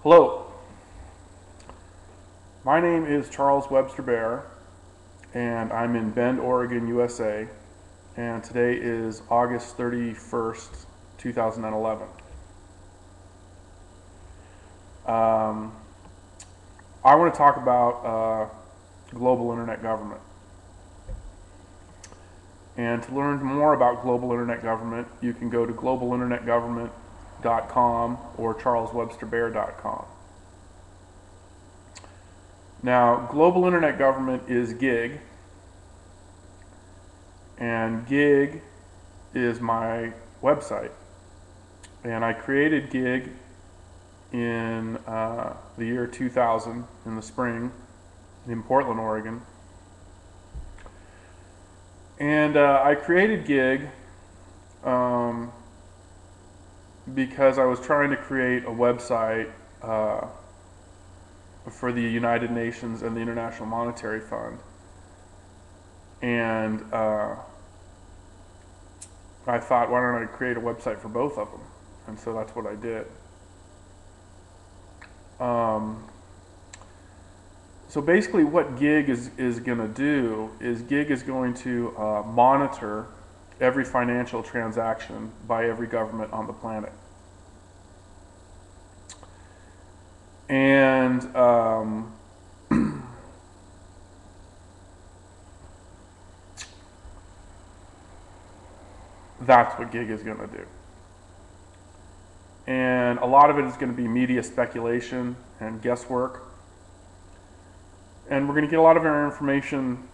Hello, my name is Charles Webster Baer, and I'm in Bend, Oregon, USA, and today is August 31st, 2011. I want to talk about global internet government. And to learn more about global internet government, you can go to globalinternetgovernment.com or charleswebsterbaer.com. Now, global internet government is GIG, and GIG is my website. And I created GIG in the year 2000 in the spring in Portland, Oregon. And I created GIG because I was trying to create a website for the United Nations and the International Monetary Fund. And I thought, why don't I create a website for both of them? And so that's what I did. So basically what GIG is going to do is GIG is going to monitor every financial transaction by every government on the planet. And that's what GIG is going to do. And a lot of it is going to be media speculation and guesswork. And we're going to get a lot of our information,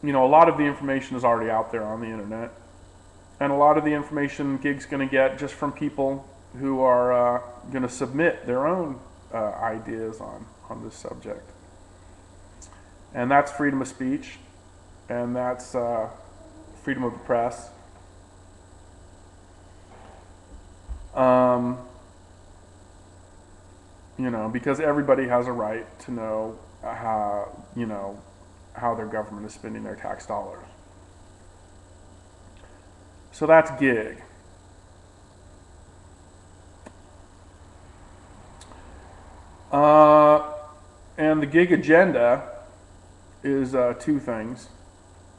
a lot of the information is already out there on the internet. And a lot of the information GIG's going to get just from people who are going to submit their own ideas on this subject. And that's freedom of speech, and that's freedom of the press. Because everybody has a right to know how their government is spending their tax dollars. So that's GIG. And the GIG agenda is two things.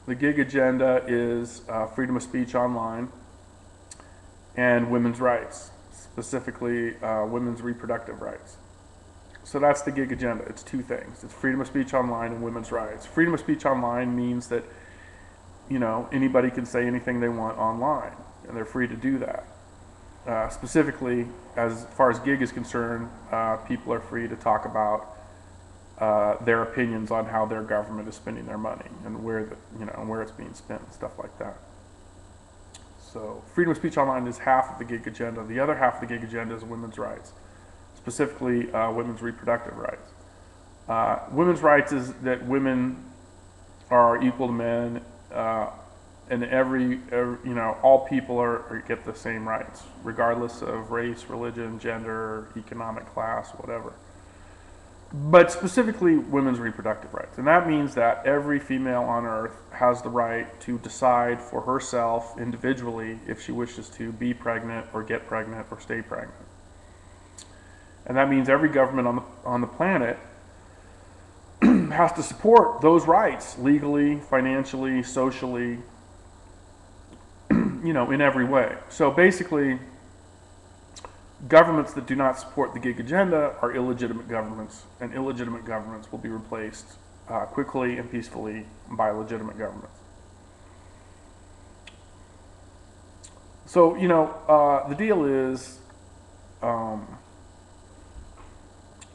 The GIG agenda is freedom of speech online and women's rights, specifically women's reproductive rights. So that's the GIG agenda. It's two things. It's freedom of speech online and women's rights. Freedom of speech online means that, anybody can say anything they want online, and they're free to do that. Specifically, as far as GIG is concerned, people are free to talk about their opinions on how their government is spending their money and where it's being spent and stuff like that. So freedom of speech online is half of the GIG agenda. The other half of the GIG agenda is women's rights, specifically women's reproductive rights. Women's rights is that women are equal to men, and all people get the same rights, regardless of race, religion, gender, economic class, whatever. But specifically women's reproductive rights. And that means that every female on earth has the right to decide for herself individually if she wishes to be pregnant or get pregnant or stay pregnant. And that means every government on the planet has to support those rights legally, financially, socially, in every way. So basically, governments that do not support the GIG agenda are illegitimate governments, and illegitimate governments will be replaced quickly and peacefully by legitimate governments. So, the deal is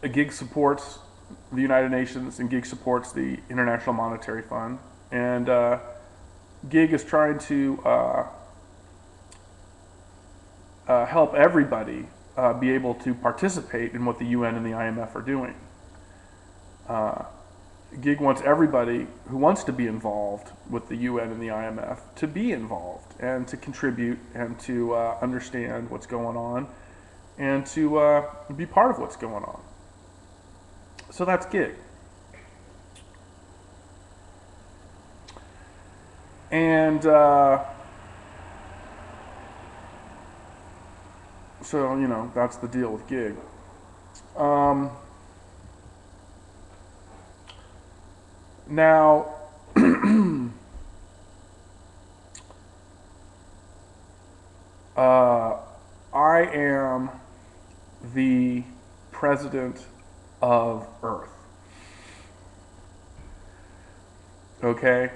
GIG supports the United Nations, and GIG supports the International Monetary Fund, and GIG is trying to help everybody be able to participate in what the UN and the IMF are doing. GIG wants everybody who wants to be involved with the UN and the IMF to be involved and to contribute and to understand what's going on and to be part of what's going on. So that's GIG. And so, that's the deal with GIG. Now, I am the president of Earth. Okay?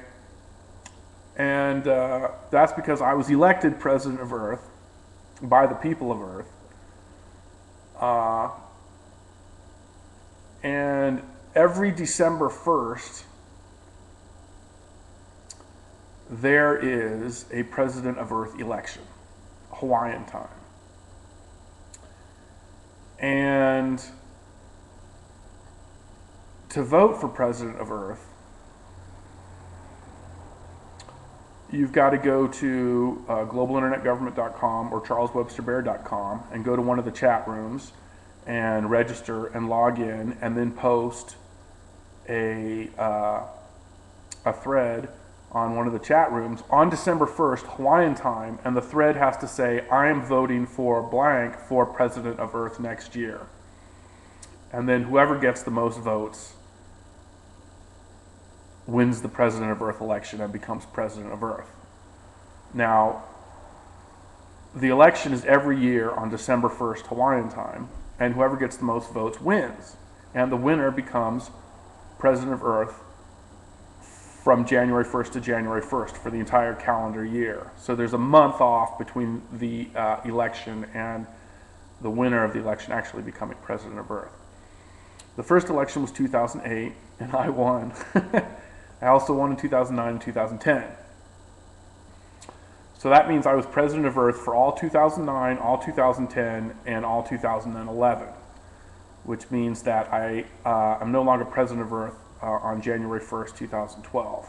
And that's because I was elected president of Earth by the people of Earth. And every December 1st, there is a president of Earth election, Hawaiian time. And to vote for president of Earth, you've got to go to globalinternetgovernment.com or charleswebsterbaer.com and go to one of the chat rooms and register and log in, and then post a thread on one of the chat rooms on December 1st, Hawaiian time, and the thread has to say, I am voting for blank for president of Earth next year. And then whoever gets the most votes wins the president of Earth election and becomes president of Earth. Now, the election is every year on December 1st, Hawaiian time, and whoever gets the most votes wins. And the winner becomes president of Earth from January 1st to January 1st for the entire calendar year. So there's a month off between the election and the winner of the election actually becoming president of Earth. The first election was 2008, and I won. I also won in 2009 and 2010. So that means I was president of Earth for all 2009, all 2010, and all 2011, which means that I am no longer president of Earth on January 1st, 2012.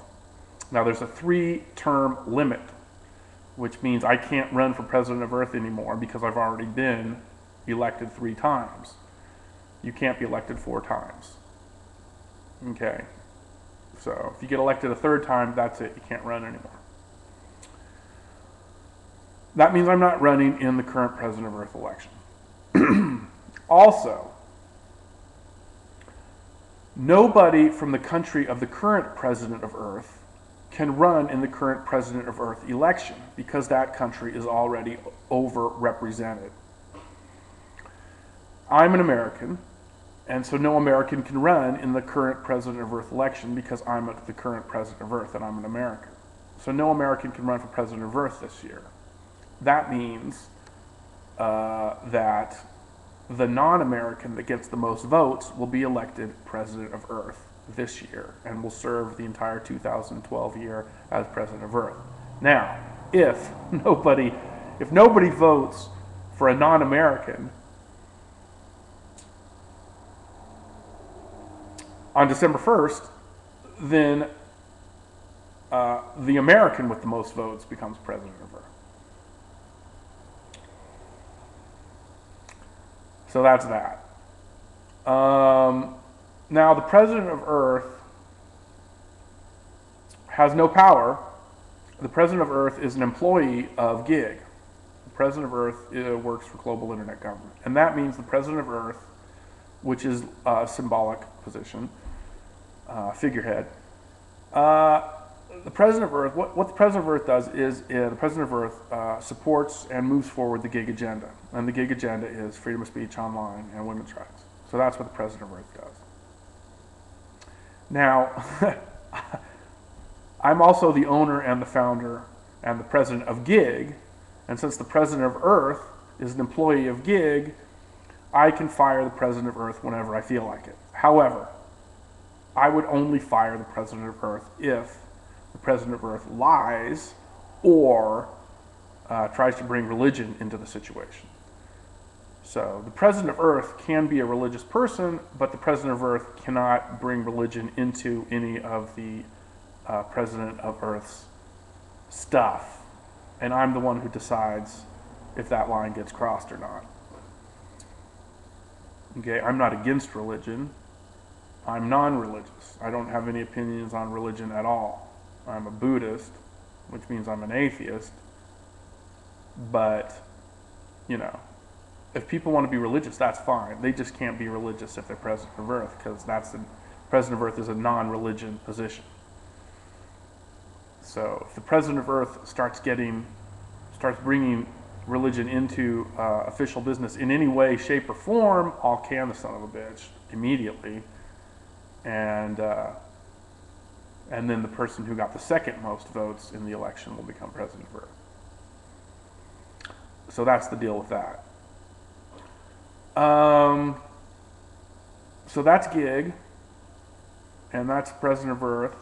Now there's a 3-term limit, which means I can't run for president of Earth anymore because I've already been elected 3 times. You can't be elected 4 times. Okay. So if you get elected a 3rd time, that's it. You can't run anymore. That means I'm not running in the current president of Earth election. Also, nobody from the country of the current president of Earth can run in the current president of Earth election because that country is already overrepresented. I'm an American, and so no American can run in the current president of Earth election because I'm the current president of Earth and I'm an American. So no American can run for president of Earth this year. That means that the non-American that gets the most votes will be elected president of Earth this year and will serve the entire 2012 year as president of Earth. Now, if nobody votes for a non-American on December 1st, then the American with the most votes becomes president of Earth. So that's that. Now, the president of Earth has no power. The president of Earth is an employee of GIG. The president of Earth works for Global Internet Government. And that means the president of Earth, which is a symbolic position, figurehead, the president of Earth, what the president of Earth does is the president of Earth supports and moves forward the GIG agenda. And the GIG agenda is freedom of speech online and women's rights. So that's what the president of Earth does. Now, I'm also the owner and the founder and the president of GIG. And since the president of Earth is an employee of GIG, I can fire the president of Earth whenever I feel like it. However, I would only fire the president of Earth if the president of Earth lies or tries to bring religion into the situation. So the president of Earth can be a religious person, but the president of Earth cannot bring religion into any of the president of Earth's stuff. And I'm the one who decides if that line gets crossed or not. Okay, I'm not against religion. I'm non-religious. I don't have any opinions on religion at all. I'm a Buddhist, which means I'm an atheist. But, you know, if people want to be religious, that's fine. They just can't be religious if they're president of Earth, because president of Earth is a non-religion position. So if the president of Earth starts bringing religion into official business in any way, shape, or form, I'll can the son of a bitch immediately, and then the person who got the second most votes in the election will become president of Earth. So that's the deal with that. So that's gig, and that's president of Earth.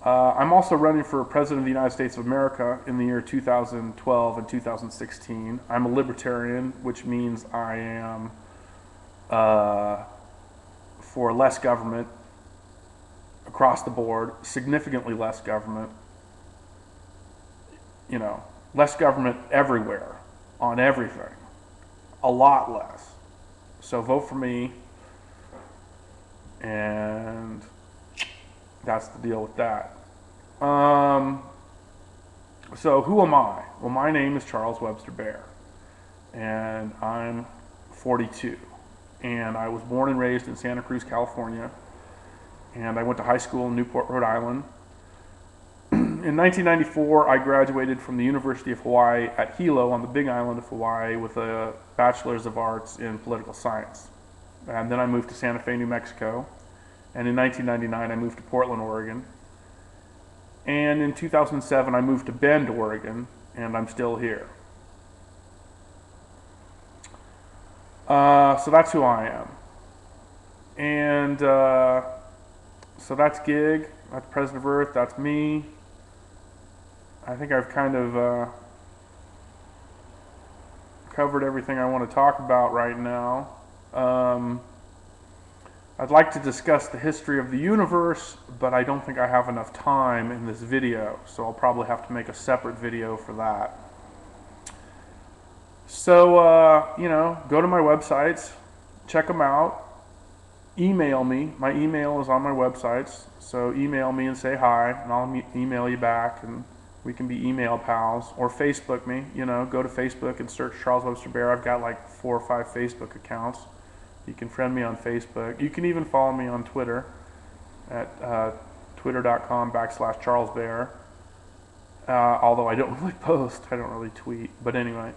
I'm also running for president of the United States of America in the year 2012 and 2016. I'm a libertarian, which means I am for less government across the board, significantly less government, less government everywhere, on everything, a lot less. So vote for me, and that's the deal with that. So who am I? Well, my name is Charles Webster Baer, and I'm 42, and I was born and raised in Santa Cruz, California, and I went to high school in Newport, Rhode Island. In 1994, I graduated from the University of Hawaii at Hilo on the Big Island of Hawaii with a Bachelor's of Arts in Political Science. And then I moved to Santa Fe, New Mexico. And in 1999, I moved to Portland, Oregon. And in 2007, I moved to Bend, Oregon, and I'm still here. So that's who I am. And so that's gig, that's President of Earth, that's me. I think I've kind of covered everything I want to talk about right now. I'd like to discuss the history of the universe, but I don't think I have enough time in this video, so I'll probably have to make a separate video for that. So, go to my websites, check them out, email me. My email is on my websites, so email me and say hi, and I'll email you back, and we can be email pals. Or Facebook me, go to Facebook and search Charles Webster Baer. I've got like 4 or 5 Facebook accounts. You can friend me on Facebook. You can even follow me on Twitter at twitter.com/Charles Baer. Although I don't really post, I don't really tweet. But anyway,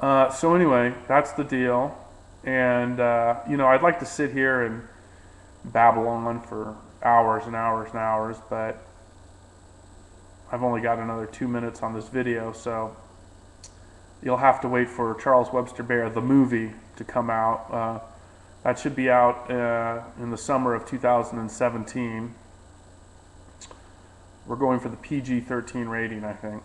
that's the deal. And I'd like to sit here and babble on for hours and hours and hours, but I've only got another 2 minutes on this video, so you'll have to wait for Charles Webster Baer, the movie, to come out. That should be out in the summer of 2017. We're going for the PG-13 rating, I think.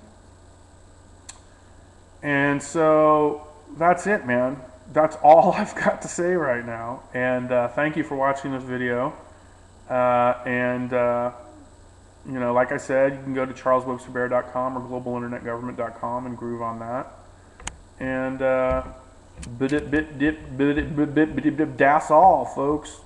And so that's it, man. That's all I've got to say right now. And thank you for watching this video. Like I said, you can go to charleswebsterbaer.com or globalinternetgovernment.com and groove on that. And that's all, folks.